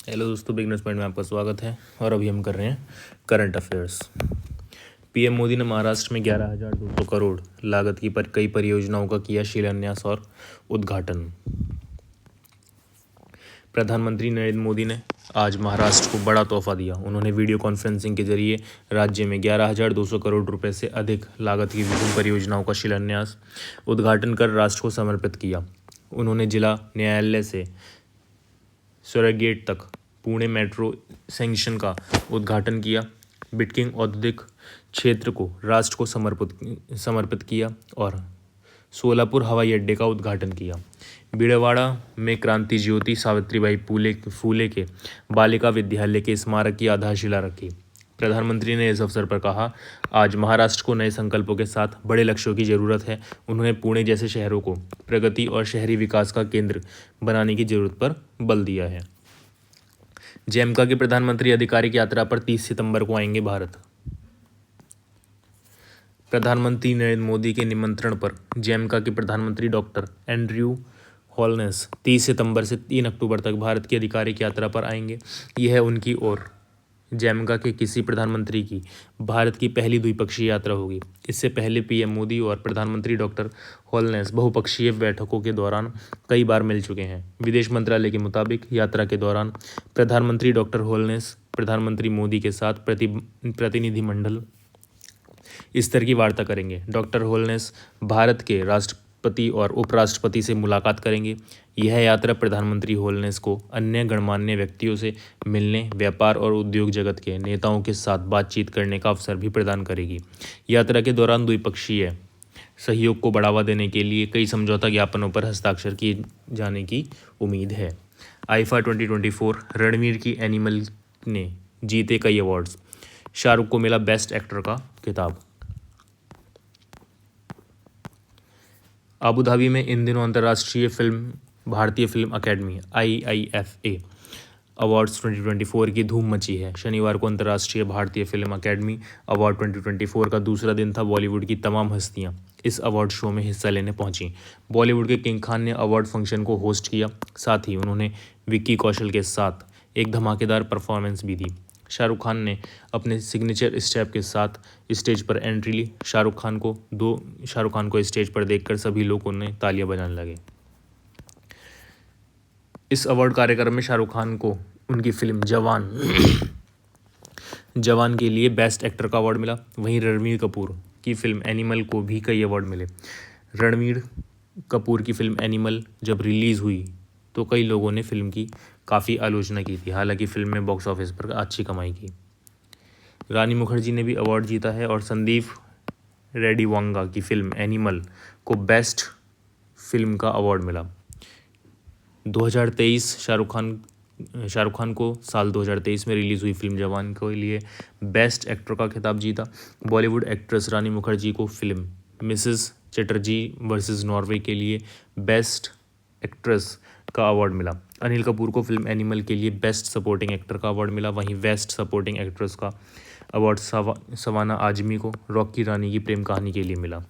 Hello दोस्तों, beginners point में आपका स्वागत है। और अभी हम कर रहे हैं करंट अफेयर्स। पीएम मोदी ने महाराष्ट्र में 11,200 करोड़ लागत की कई परियोजनाओं का किया शिलान्यास और उद्घाटन। प्रधानमंत्री नरेंद्र मोदी ने आज महाराष्ट्र को बड़ा तोहफा दिया। उन्होंने वीडियो कॉन्फ्रेंसिंग के जरिए राज्य में 11,200 करोड़ रुपए से अधिक लागत की विभिन्न परियोजनाओं का शिलान्यास उद्घाटन कर राष्ट्र को समर्पित किया। उन्होंने जिला न्यायालय से स्वर्गेट तक पुणे मेट्रो सेक्शन का उद्घाटन किया। बिटकिंग औद्योगिक क्षेत्र को राष्ट्र को समर्पित किया और सोलापुर हवाई अड्डे का उद्घाटन किया। बीड़वाड़ा में क्रांति ज्योति सावित्रीबाई फूले के बालिका विद्यालय के स्मारक की आधारशिला रखी। प्रधानमंत्री ने इस अवसर पर कहा, आज महाराष्ट्र को नए संकल्पों के साथ बड़े लक्ष्यों की जरूरत है। उन्होंने पुणे जैसे शहरों को प्रगति और शहरी विकास का केंद्र बनाने की जरूरत पर बल दिया है। जैमका की प्रधानमंत्री आधिकारिक यात्रा पर 30 सितंबर को आएंगे भारत। प्रधानमंत्री नरेंद्र मोदी के निमंत्रण पर जैमका के प्रधानमंत्री डॉक्टर एंड्रयू हॉलनेस 30 सितंबर से 3 अक्टूबर तक भारत की आधिकारिक यात्रा पर आएंगे। यह उनकी और जैमका के किसी प्रधानमंत्री की भारत की पहली द्विपक्षीय यात्रा होगी। इससे पहले पीएम मोदी और प्रधानमंत्री डॉक्टर हॉलनेस बहुपक्षीय बैठकों के दौरान कई बार मिल चुके हैं। विदेश मंत्रालय के मुताबिक यात्रा के दौरान प्रधानमंत्री डॉक्टर हॉलनेस प्रधानमंत्री मोदी के साथ प्रतिनिधिमंडल स्तर की वार्ता करेंगे। डॉक्टर हॉलनेस भारत के राष्ट्रपति और उपराष्ट्रपति से मुलाकात करेंगे। यह यात्रा प्रधानमंत्री हॉलनेस को अन्य गणमान्य व्यक्तियों से मिलने, व्यापार और उद्योग जगत के नेताओं के साथ बातचीत करने का अवसर भी प्रदान करेगी। यात्रा के दौरान द्विपक्षीय सहयोग को बढ़ावा देने के लिए कई समझौता ज्ञापनों पर हस्ताक्षर किए जाने की उम्मीद है। आईफा 2024 रणवीर की एनिमल ने जीते कई अवार्ड्स। शाहरुख को मिला बेस्ट एक्टर का खिताब। अबू धाबी में इन दिनों अंतर्राष्ट्रीय भारतीय फिल्म अकेडमी IIFA अवार्ड्स 2024 की धूम मची है। शनिवार को अंतर्राष्ट्रीय भारतीय फिल्म अकेडमी अवार्ड 2024 का दूसरा दिन था। बॉलीवुड की तमाम हस्तियां इस अवार्ड शो में हिस्सा लेने पहुंची। बॉलीवुड के किंग खान ने अवार्ड फंक्शन को होस्ट किया। साथ ही उन्होंने विक्की कौशल के साथ एक धमाकेदार परफॉर्मेंस भी दी। शाहरुख खान ने अपने सिग्नेचर स्टेप के साथ स्टेज पर एंट्री ली। शाहरुख खान को स्टेज पर देखकर सभी लोग उन्हें तालियां बजाने लगे। इस अवार्ड कार्यक्रम में शाहरुख खान को उनकी फिल्म जवान के लिए बेस्ट एक्टर का अवार्ड मिला। वहीं रणबीर कपूर की फिल्म एनिमल को भी कई अवार्ड मिले। रणबीर कपूर की फिल्म एनिमल जब रिलीज़ हुई तो कई लोगों ने फिल्म की काफ़ी आलोचना की थी। हालांकि फिल्म में बॉक्स ऑफिस पर अच्छी कमाई की। रानी मुखर्जी ने भी अवार्ड जीता है और संदीप रेड्डी वांगा की फिल्म एनिमल को बेस्ट फिल्म का अवार्ड मिला। 2023 शाहरुख खान को साल 2023 में रिलीज़ हुई फिल्म जवान के लिए बेस्ट एक्टर का खिताब जीता। बॉलीवुड एक्ट्रेस रानी मुखर्जी को film Mrs Chatterjee versus Norway के लिए बेस्ट एक्ट्रेस का अवार्ड मिला। अनिल कपूर को फिल्म एनिमल के लिए बेस्ट सपोर्टिंग एक्टर का अवार्ड मिला। वहीं बेस्ट सपोर्टिंग एक्ट्रेस का अवार्ड सवाना आजमी को रॉकी रानी की प्रेम कहानी के लिए मिला।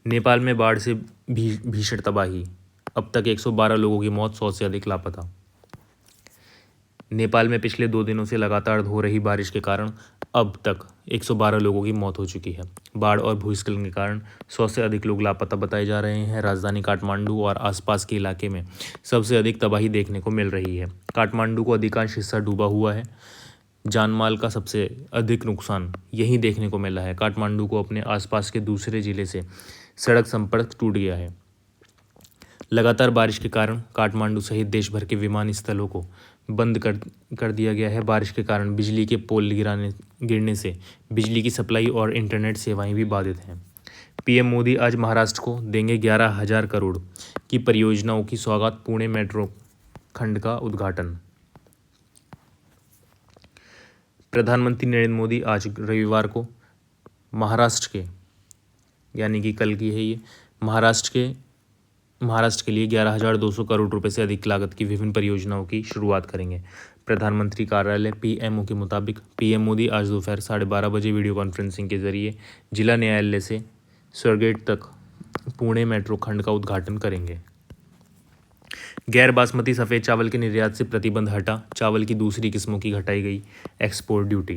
नेपाल में बाढ़ से भीषण तबाही। अब तक 112 लोगों की मौत, 100 से अधिक लापता। नेपाल में पिछले 2 दिनों से लगातार हो रही बारिश के कारण अब तक 112 लोगों की मौत हो चुकी है। बाढ़ और भूस्खलन के कारण 100 से अधिक लोग लापता बताए जा रहे हैं। राजधानी काठमांडू और आसपास के इलाके में सबसे अधिक तबाही देखने को मिल रही है। काठमांडू को अधिकांश हिस्सा डूबा हुआ है। जानमाल का सबसे अधिक नुकसान यहीं देखने को मिला है। काठमांडू को अपने आसपास के दूसरे जिले से सड़क संपर्क टूट गया है। लगातार बारिश के कारण काठमांडू सहित देश भर के विमानस्थलों को बंद कर दिया गया है। बारिश के कारण बिजली के पोल गिरने से बिजली की सप्लाई और इंटरनेट सेवाएं भी बाधित हैं। पीएम मोदी आज महाराष्ट्र को देंगे 11,000 करोड़ की परियोजनाओं की सौगात। पुणे मेट्रो खंड का उद्घाटन। प्रधानमंत्री नरेंद्र मोदी आज रविवार को महाराष्ट्र के, यानी कि कल की है ये, महाराष्ट्र के लिए 11,200 करोड़ रुपए से अधिक लागत की विभिन्न परियोजनाओं की शुरुआत करेंगे। प्रधानमंत्री कार्यालय PMO के मुताबिक पीएम मोदी आज दोपहर 12:30 बजे वीडियो कॉन्फ्रेंसिंग के जरिए जिला न्यायालय से स्वर्गेट तक पुणे मेट्रो खंड का उद्घाटन करेंगे। गैर बासमती सफ़ेद चावल के निर्यात से प्रतिबंध हटा, चावल की दूसरी किस्मों की घटाई गई एक्सपोर्ट ड्यूटी।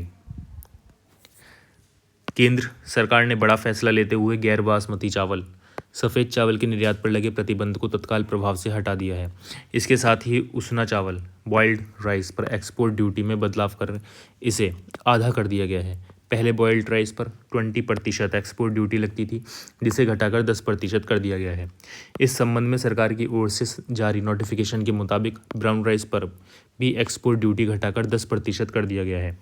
केंद्र सरकार ने बड़ा फैसला लेते हुए गैर बासमती चावल सफ़ेद चावल के निर्यात पर लगे प्रतिबंध को तत्काल प्रभाव से हटा दिया है। इसके साथ ही उसना चावल बॉइल्ड राइस पर एक्सपोर्ट ड्यूटी में बदलाव कर इसे आधा कर दिया गया है। पहले बॉइल्ड राइस पर 20% एक्सपोर्ट ड्यूटी लगती थी, जिसे घटाकर 10% कर दिया गया है। इस संबंध में सरकार की ओर से जारी नोटिफिकेशन के मुताबिक ब्राउन राइस पर भी एक्सपोर्ट ड्यूटी घटाकर 10% कर दिया गया है।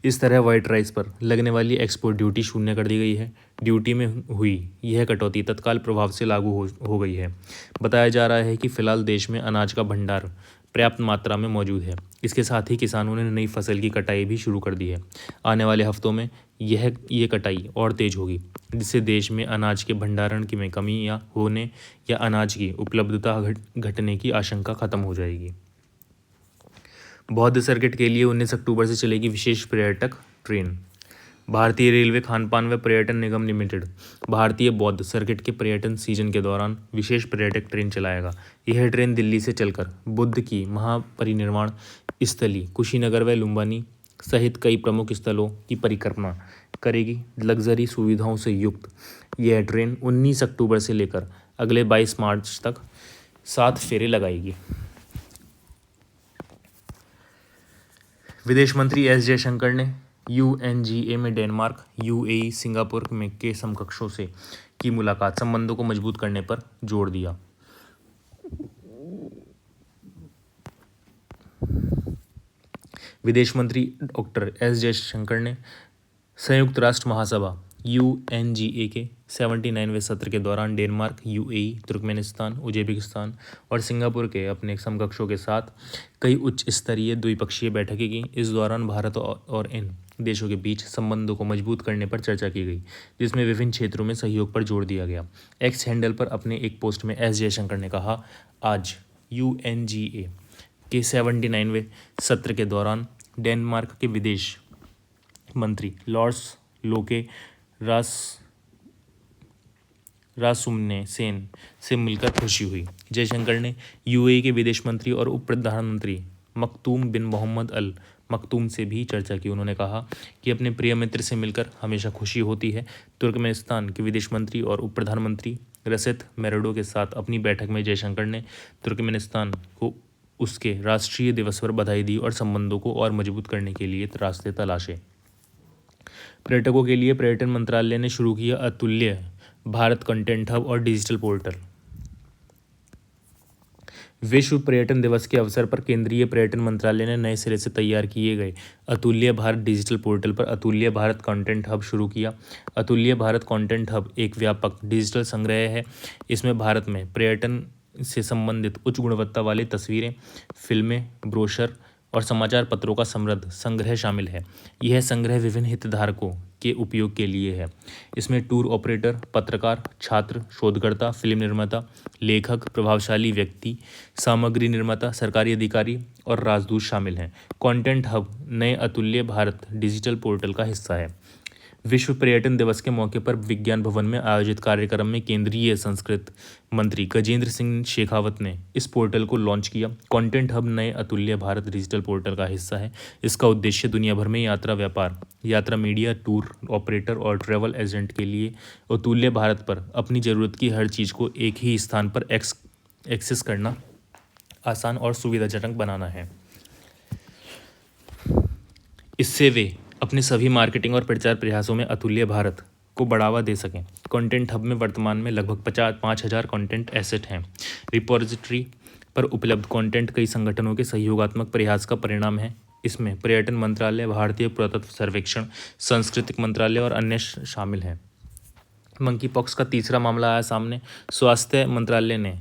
इस तरह वाइट राइस पर लगने वाली एक्सपोर्ट ड्यूटी शून्य कर दी गई है। ड्यूटी में हुई यह कटौती तत्काल प्रभाव से लागू हो गई है। बताया जा रहा है कि फिलहाल देश में अनाज का भंडार पर्याप्त मात्रा में मौजूद है। इसके साथ ही किसानों ने नई फसल की कटाई भी शुरू कर दी है। आने वाले हफ्तों में ये कटाई और तेज होगी, जिससे देश में अनाज के भंडारण की में कमी होने या अनाज की उपलब्धता घटने की आशंका खत्म हो जाएगी। बौद्ध सर्किट के लिए 19 अक्टूबर से चलेगी विशेष पर्यटक ट्रेन। भारतीय रेलवे खानपान व पर्यटन निगम लिमिटेड भारतीय बौद्ध सर्किट के पर्यटन सीजन के दौरान विशेष पर्यटक ट्रेन चलाएगा। यह ट्रेन दिल्ली से चलकर बुद्ध की महापरिनिर्वाण स्थली कुशीनगर व लुम्बिनी सहित कई प्रमुख स्थलों की परिक्रमा करेगी। लग्जरी सुविधाओं से युक्त यह ट्रेन 19 अक्टूबर से लेकर अगले 22 मार्च तक 7 फेरे लगाएगी। विदेश मंत्री एस जयशंकर ने UNGA में डेनमार्क, UAE, सिंगापुर में के समकक्षों से की मुलाकात संबंधों को मजबूत करने पर जोर दिया। विदेश मंत्री डॉक्टर एस जयशंकर ने संयुक्त राष्ट्र महासभा UNGA के 79वें सत्र के दौरान डेनमार्क, UAE, तुर्कमेनिस्तान, उज्बेकिस्तान और सिंगापुर के अपने समकक्षों के साथ कई उच्च स्तरीय द्विपक्षीय बैठकें की। इस दौरान भारत और इन देशों के बीच संबंधों को मजबूत करने पर चर्चा की गई, जिसमें विभिन्न क्षेत्रों में सहयोग पर जोर दिया गया। एक्स हैंडल पर अपने एक पोस्ट में एस जयशंकर ने कहा, आज UNGA के 79वें सत्र के दौरान डेनमार्क के विदेश मंत्री लॉर्स लोके रासमुसेन से मिलकर खुशी हुई। जयशंकर ने UAE के विदेश मंत्री और उप प्रधानमंत्री मखदूम बिन मोहम्मद अल मखदूम से भी चर्चा की। उन्होंने कहा कि अपने प्रिय मित्र से मिलकर हमेशा खुशी होती है। तुर्कमेनिस्तान के विदेश मंत्री और उप प्रधानमंत्री रसेत मेरेडो के साथ अपनी बैठक में जयशंकर ने तुर्कमेनिस्तान को उसके राष्ट्रीय दिवस पर बधाई दी और संबंधों को और मजबूत करने के लिए रास्ते तलाशे। पर्यटकों के लिए पर्यटन मंत्रालय ने शुरू किया अतुल्य भारत कंटेंट हब और डिजिटल पोर्टल। विश्व पर्यटन दिवस के अवसर पर केंद्रीय पर्यटन मंत्रालय ने नए सिरे से तैयार किए गए अतुल्य भारत डिजिटल पोर्टल पर अतुल्य भारत कंटेंट हब शुरू किया। अतुल्य भारत कंटेंट हब एक व्यापक डिजिटल संग्रह है। इसमें भारत में पर्यटन से संबंधित उच्च गुणवत्ता वाली तस्वीरें, फिल्में, ब्रोशर और समाचार पत्रों का समृद्ध संग्रह शामिल है। यह संग्रह विभिन्न हितधारकों के उपयोग के लिए है। इसमें टूर ऑपरेटर, पत्रकार, छात्र, शोधकर्ता, फिल्म निर्माता, लेखक, प्रभावशाली व्यक्ति, सामग्री निर्माता, सरकारी अधिकारी और राजदूत शामिल हैं। कंटेंट हब नए अतुल्य भारत डिजिटल पोर्टल का हिस्सा है। विश्व पर्यटन दिवस के मौके पर विज्ञान भवन में आयोजित कार्यक्रम में केंद्रीय संस्कृति मंत्री गजेंद्र सिंह शेखावत ने इस पोर्टल को लॉन्च किया। कंटेंट हब नए अतुल्य भारत डिजिटल पोर्टल का हिस्सा है। इसका उद्देश्य दुनिया भर में यात्रा व्यापार, यात्रा मीडिया, टूर ऑपरेटर और ट्रैवल एजेंट के लिए अतुल्य भारत पर अपनी ज़रूरत की हर चीज़ को एक ही स्थान पर एक्सेस करना आसान और सुविधाजनक बनाना है। इससे वे अपने सभी मार्केटिंग और प्रचार प्रयासों में अतुल्य भारत को बढ़ावा दे सकें। कंटेंट हब में वर्तमान में लगभग 5,000 कंटेंट एसेट हैं। रिपोजिटरी पर उपलब्ध कंटेंट कई संगठनों के सहयोगात्मक प्रयास का परिणाम है। इसमें पर्यटन मंत्रालय, भारतीय पुरातत्व सर्वेक्षण, सांस्कृतिक मंत्रालय और अन्य शामिल हैं। मंकी पॉक्स का तीसरा मामला आया सामने। स्वास्थ्य मंत्रालय ने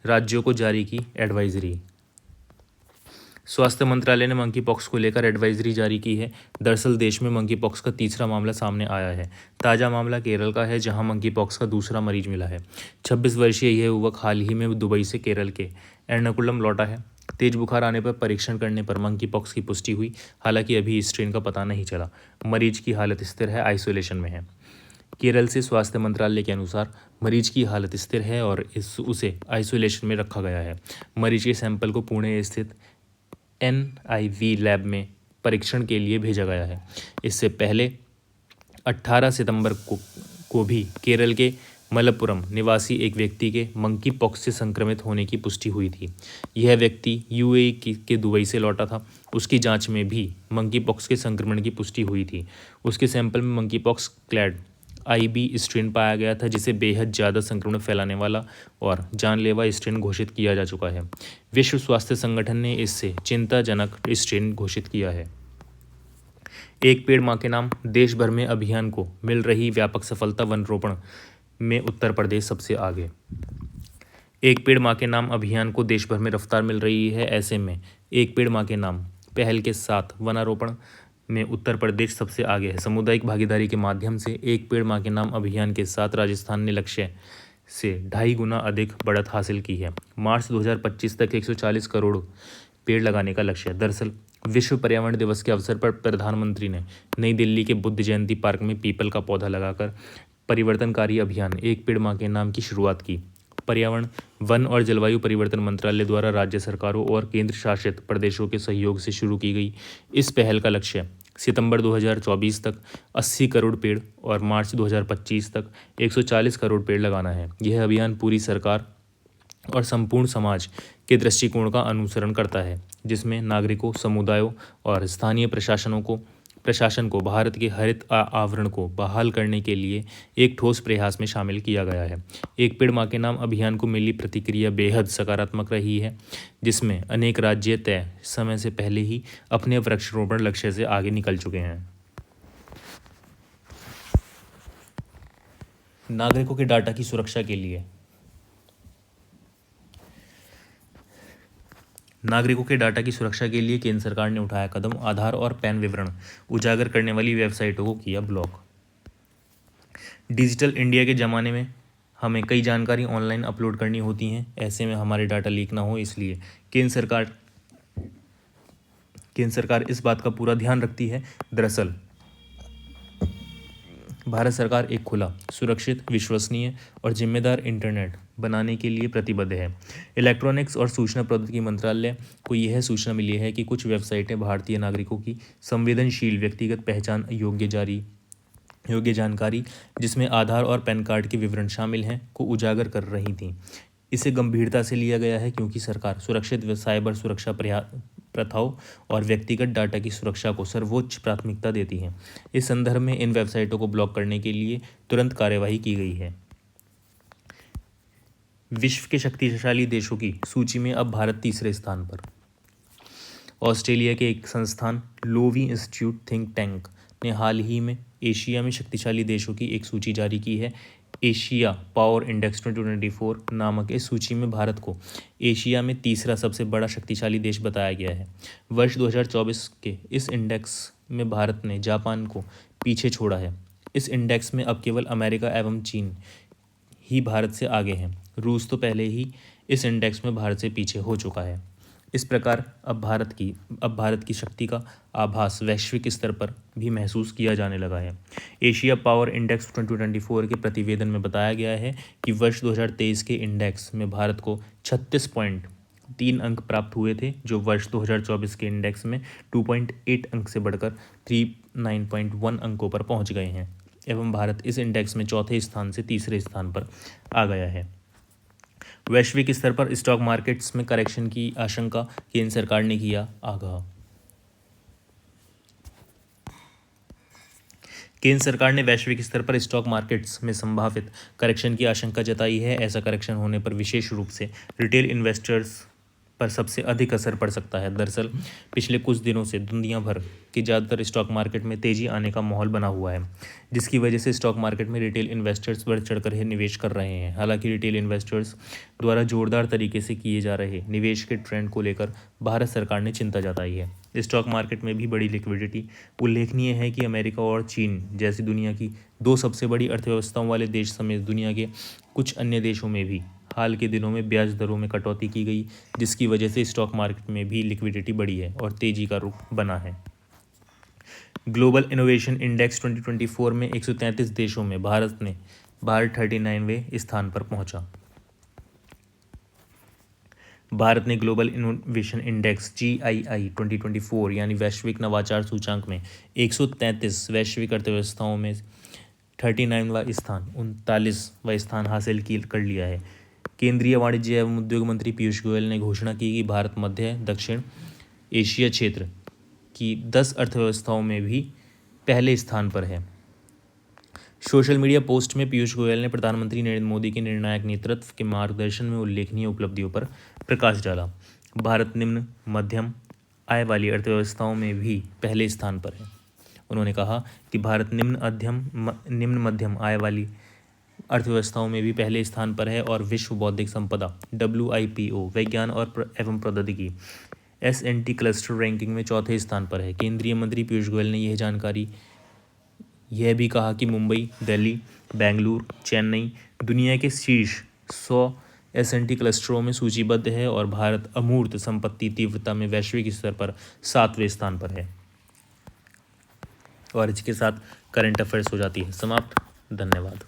राज्यों को जारी की एडवाइजरी। स्वास्थ्य मंत्रालय ने मंकी पॉक्स को लेकर एडवाइजरी जारी की है। दरअसल देश में मंकी पॉक्स का तीसरा मामला सामने आया है। ताज़ा मामला केरल का है, जहां मंकी पॉक्स का दूसरा मरीज मिला है। 26 वर्षीय यह युवक हाल ही में दुबई से केरल के एर्नाकुलम लौटा है। तेज बुखार आने पर परीक्षण करने पर मंकी पॉक्स की पुष्टि हुई। हालांकि अभी इस स्ट्रेन का पता नहीं चला। मरीज की हालत स्थिर है, आइसोलेशन में है। केरल से स्वास्थ्य मंत्रालय के अनुसार मरीज की हालत स्थिर है और उसे आइसोलेशन में रखा गया है। मरीज के सैंपल को पुणे स्थित NIV लैब में परीक्षण के लिए भेजा गया है। इससे पहले 18 सितंबर को भी केरल के मलप्पुरम निवासी एक व्यक्ति के मंकी पॉक्स से संक्रमित होने की पुष्टि हुई थी। यह व्यक्ति UAE के दुबई से लौटा था। उसकी जांच में भी मंकी पॉक्स के संक्रमण की पुष्टि हुई थी। उसके सैंपल में monkey pox clad IB strain पाया गया था, जिसे बेहद ज़्यादा संक्रमण फैलाने वाला और जानलेवा स्ट्रेन घोषित किया जा चुका है। विश्व स्वास्थ्य संगठन ने इससे चिंताजनक स्ट्रेन घोषित किया है। एक पेड़ मां के नाम देश भर में अभियान को मिल रही व्यापक सफलता। वन रोपण में उत्तर प्रदेश सबसे आगे। एक पेड़ मां के नाम अभियान को देश भर में रफ्तार मिल रही है। ऐसे में एक पेड़ मां के नाम पहल के साथ वनारोपण में उत्तर प्रदेश सबसे आगे है। सामुदायिक भागीदारी के माध्यम से एक पेड़ मां के नाम अभियान के साथ राजस्थान ने लक्ष्य से 2.5 गुना अधिक बढ़त हासिल की है। मार्च 2025 तक 140 करोड़ पेड़ लगाने का लक्ष्य है। दरअसल विश्व पर्यावरण दिवस के अवसर पर प्रधानमंत्री ने नई दिल्ली के बुद्ध जयंती पार्क में पीपल का पौधा लगाकर परिवर्तनकारी अभियान एक पेड़ मां के नाम की शुरुआत की। पर्यावरण, वन और जलवायु परिवर्तन मंत्रालय द्वारा राज्य सरकारों और केंद्र शासित प्रदेशों के सहयोग से शुरू की गई इस पहल का लक्ष्य सितंबर 2024 तक 80 करोड़ पेड़ और मार्च 2025 तक 140 करोड़ पेड़ लगाना है। यह अभियान पूरी सरकार और संपूर्ण समाज के दृष्टिकोण का अनुसरण करता है, जिसमें नागरिकों, समुदायों और स्थानीय प्रशासन को भारत के हरित आवरण को बहाल करने के लिए एक ठोस प्रयास में शामिल किया गया है। एक पेड़ मां के नाम अभियान को मिली प्रतिक्रिया बेहद सकारात्मक रही है, जिसमें अनेक राज्य तय समय से पहले ही अपने वृक्षारोपण लक्ष्य से आगे निकल चुके हैं। नागरिकों के डाटा की सुरक्षा के लिए केंद्र सरकार ने उठाया कदम। आधार और पैन विवरण उजागर करने वाली वेबसाइटों को किया ब्लॉक। डिजिटल इंडिया के ज़माने में हमें कई जानकारी ऑनलाइन अपलोड करनी होती हैं। ऐसे में हमारे डाटा लीक ना हो, इसलिए केंद्र सरकार इस बात का पूरा ध्यान रखती है। दरअसल भारत सरकार एक खुला, सुरक्षित, विश्वसनीय और जिम्मेदार इंटरनेट बनाने के लिए प्रतिबद्ध है। इलेक्ट्रॉनिक्स और सूचना प्रौद्योगिकी मंत्रालय को यह सूचना मिली है कि कुछ वेबसाइटें भारतीय नागरिकों की संवेदनशील व्यक्तिगत पहचान योग्य जानकारी, जिसमें आधार और पैन कार्ड के विवरण शामिल हैं, को उजागर कर रही थीं। इसे गंभीरता से लिया गया है, क्योंकि सरकार सुरक्षित साइबर सुरक्षा प्रथाओं और व्यक्तिगत डाटा की सुरक्षा को सर्वोच्च प्राथमिकता देती है। इस संदर्भ में इन वेबसाइटों को ब्लॉक करने के लिए तुरंत कार्यवाही की गई है। विश्व के शक्तिशाली देशों की सूची में अब भारत तीसरे स्थान पर। ऑस्ट्रेलिया के एक संस्थान लोवी इंस्टीट्यूट थिंक टैंक ने हाल ही में एशिया में शक्तिशाली देशों की एक सूची जारी की है। एशिया पावर इंडेक्स 2024 नामक इस सूची में भारत को एशिया में तीसरा सबसे बड़ा शक्तिशाली देश बताया गया है। वर्ष 2024 के इस इंडेक्स में भारत ने जापान को पीछे छोड़ा है। इस इंडेक्स में अब केवल अमेरिका एवं चीन ही भारत से आगे हैं। रूस तो पहले ही इस इंडेक्स में भारत से पीछे हो चुका है। इस प्रकार अब भारत की शक्ति का आभास वैश्विक स्तर पर भी महसूस किया जाने लगा है। एशिया पावर इंडेक्स 2024 के प्रतिवेदन में बताया गया है कि वर्ष 2023 के इंडेक्स में भारत को 36.3 अंक प्राप्त हुए थे, जो वर्ष 2024 के इंडेक्स में 2.8 अंक से बढ़कर 39.1 अंकों पर पहुंच गए हैं एवं भारत इस इंडेक्स में चौथे स्थान से तीसरे स्थान पर आ गया है। वैश्विक स्तर पर स्टॉक मार्केट्स में करेक्शन की आशंका केंद्र सरकार ने किया आगाह। केंद्र सरकार ने वैश्विक स्तर पर स्टॉक मार्केट्स में संभावित करेक्शन की आशंका जताई है। ऐसा करेक्शन होने पर विशेष रूप से रिटेल इन्वेस्टर्स पर सबसे अधिक असर पड़ सकता है। दरअसल पिछले कुछ दिनों से दुनिया भर के ज़्यादातर स्टॉक मार्केट में तेज़ी आने का माहौल बना हुआ है, जिसकी वजह से स्टॉक मार्केट में रिटेल इन्वेस्टर्स बढ़ चढ़कर निवेश कर रहे हैं। हालांकि रिटेल इन्वेस्टर्स द्वारा जोरदार तरीके से किए जा रहे निवेश के ट्रेंड को लेकर भारत सरकार ने चिंता जताई है। स्टॉक मार्केट में भी बड़ी लिक्विडिटी। उल्लेखनीय है कि अमेरिका और चीन जैसी दुनिया की 2 सबसे बड़ी अर्थव्यवस्थाओं वाले देश समेत दुनिया के कुछ अन्य देशों में भी हाल के दिनों में ब्याज दरों में कटौती की गई, जिसकी वजह से स्टॉक मार्केट में भी लिक्विडिटी बढ़ी है और तेजी का रुख बना है। ग्लोबल इनोवेशन इंडेक्स 2024 में 133 देशों में भारत 39वें स्थान पर पहुंचा। भारत ने ग्लोबल इनोवेशन इंडेक्स GII 2024 यानी वैश्विक नवाचार सूचांक में 133 वैश्विक अर्थव्यवस्थाओं में 39वां स्थान 39वां स्थान हासिल कर लिया है। केंद्रीय वाणिज्य एवं उद्योग मंत्री पीयूष गोयल ने घोषणा की कि भारत मध्य दक्षिण एशिया क्षेत्र की 10 अर्थव्यवस्थाओं में भी पहले स्थान पर है। सोशल मीडिया पोस्ट में पीयूष गोयल ने प्रधानमंत्री नरेंद्र मोदी के निर्णायक नेतृत्व के मार्गदर्शन में उल्लेखनीय उपलब्धियों पर प्रकाश डाला। भारत निम्न मध्यम आय वाली अर्थव्यवस्थाओं में भी पहले स्थान पर है। उन्होंने कहा कि भारत निम्न मध्यम आय वाली अर्थव्यवस्थाओं में भी पहले स्थान पर है और विश्व बौद्धिक संपदा WIPO विज्ञान और एवं प्रौद्योगिकी S&T क्लस्टर रैंकिंग में चौथे स्थान पर है। केंद्रीय मंत्री पीयूष गोयल ने यह भी कहा कि मुंबई, दिल्ली, बेंगलुरु, चेन्नई दुनिया के शीर्ष 100 S&T क्लस्टरों में सूचीबद्ध है और भारत अमूर्त संपत्ति तीव्रता में वैश्विक स्तर पर 7वें स्थान पर है। और इसके साथ करंट अफेयर्स हो जाती है समाप्त। धन्यवाद।